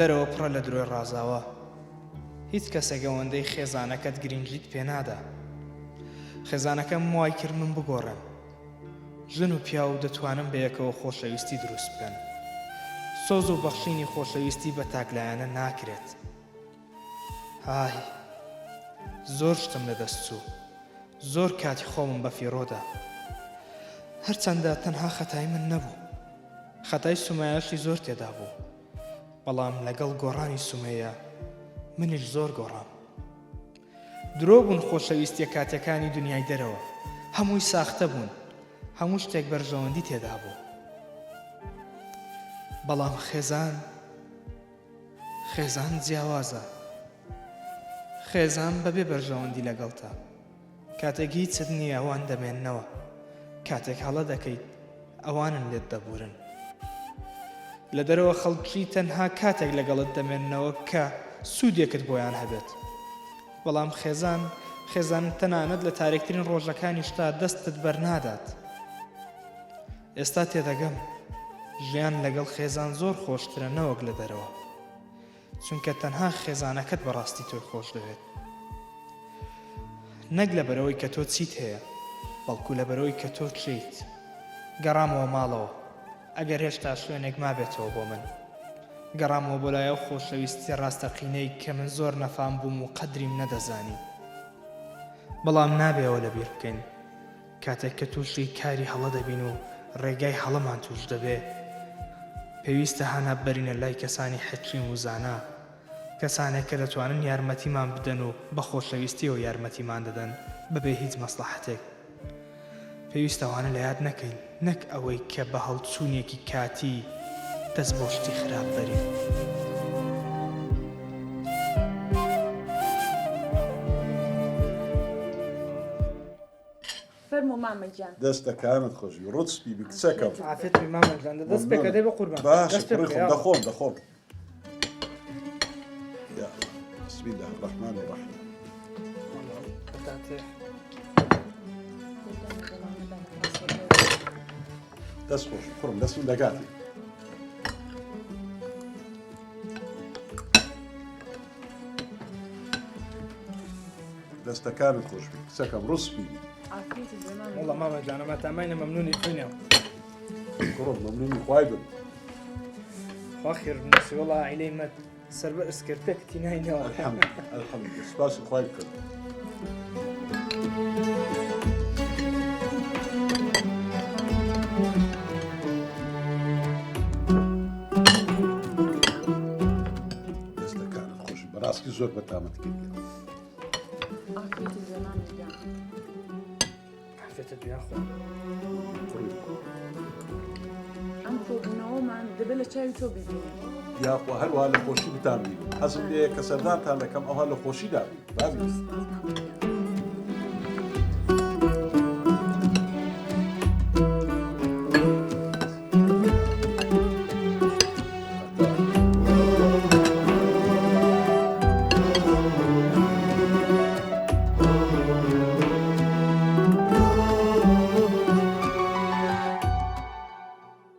دەرەوە پڕە لە درۆی ڕازاوە هیچ کەسێک ئەوەندەی خێزانەکەت گرنگیت پێنادا. خێزانەکەم وای کرد من بگۆڕم. ژن و پیا و دەتوانم بەیەکەوە خۆشەویستی دروست بکەن. سۆز و بەخشینی خۆشەویستی بە تاکلایەنە ناکرێت. های زۆر شتم لەدەست چوو، زۆر کاتی خۆمم بە فیڕۆدا. هەرچەندە تەنها خەتای من نەبوو، خەتای سومایەشی زۆر تێدا بوو، بەڵام لەگەڵ گۆڕانی سومەیە منیش زۆر گۆڕام. درۆ بوون خۆشەویستیە کاتەکانی دنیای دەرەوە، هەمووی ساختە بوون، هەموو شتێک بەرژەوەندی تێدا بوو. بەڵام خێزان جیاوازە. خێزان بەبێ بەرژەوەندی لەگەڵتە. کاتێک هیچت نییە ئەوان دەمێننەوە، کاتێک هەڵە دەکەیت ئەوانن لێت دەبورن. لە دەرەوە خەڵکی تەنها کاتێک لەگەڵت دەمێننەوە کە سوودێکت بۆیان هەبێت. بەڵام خێزان تەنانەت لە تاریکترین ڕۆژەکانیشتا دەستت بەرنادات. ئێستا تێدەگەم ژیان لەگەڵ خێزان زۆر خۆشترە نەوەک لە دەرەوە، چونکە تەنها خێزانەکەت بەڕاستی تۆی خۆش دەوێت. نەک لەبەرەوەی کە تۆ چیت هەیە، بەڵکو لەبەرەوەی کە تۆ چیت. گەڕامەوە ماڵەوە، ئەگەر هێشتا شوێنێک مابێتەوە بۆ من. گەڕامەوە بۆ لایە و خۆشەویستی ڕاستەقینەی کە من زۆر نەفام بووم و قەدریم نەدەزانی. بەڵام نابێەوە لەبیر بکەین کاتێک کە تووشی کاری هەڵە دەبین و ڕێگای هەڵەمان توش دەبێ، پێویستە هەنا بەرینە لای کەسانی حەکیم و زانا، کەسانێک کە دەتوانن یارمەتیمان بدەن و بە خۆشەویستیەوە یارمەتیمان دەدەن بەبێ هیچ مەسلحەتێک. پێویستە ئەوانە لە یاد نەکەین، نەک ئەوەی کە بە هەڵچوونێکی کاتی دەست بۆ شتی خراپ بەرین. فەرموو مامەجان. دەستەکانت خۆشی ڕوتسپی بکچەکەم. عافێتی مامەجان دەست پێکە دەی بە قوربان. باشە دەخۆم. بسم الله الرحمن الرحیم. دەست خۆش کوڕم دەستم دەگاتی. دەستەکانت خۆشبی کچەکەم ڕوسپی. والله مامەجان ئەمە تاماینە مەمنونی خوێنێم. کوڕم مەمنونی خوای بم. خوا خێر بنووسی وەڵا عیلەی مەد سەر بە ئەسکرتەکتی ناینەوە. الحەمدولله سپاسی خوای بکەم. دەستەکانت خۆش بەڕاستی زۆر بەتامەت کردی. عافێتە دویان خۆ. ئەم خۆبوونەوەمان دەبێت لە چاوی تۆ ببینێ. یاخوا هەروە لە خۆشی بتان بین. حەزم لێیە کە سەردانتان دەکەم ئەوها لە خۆشی دابین.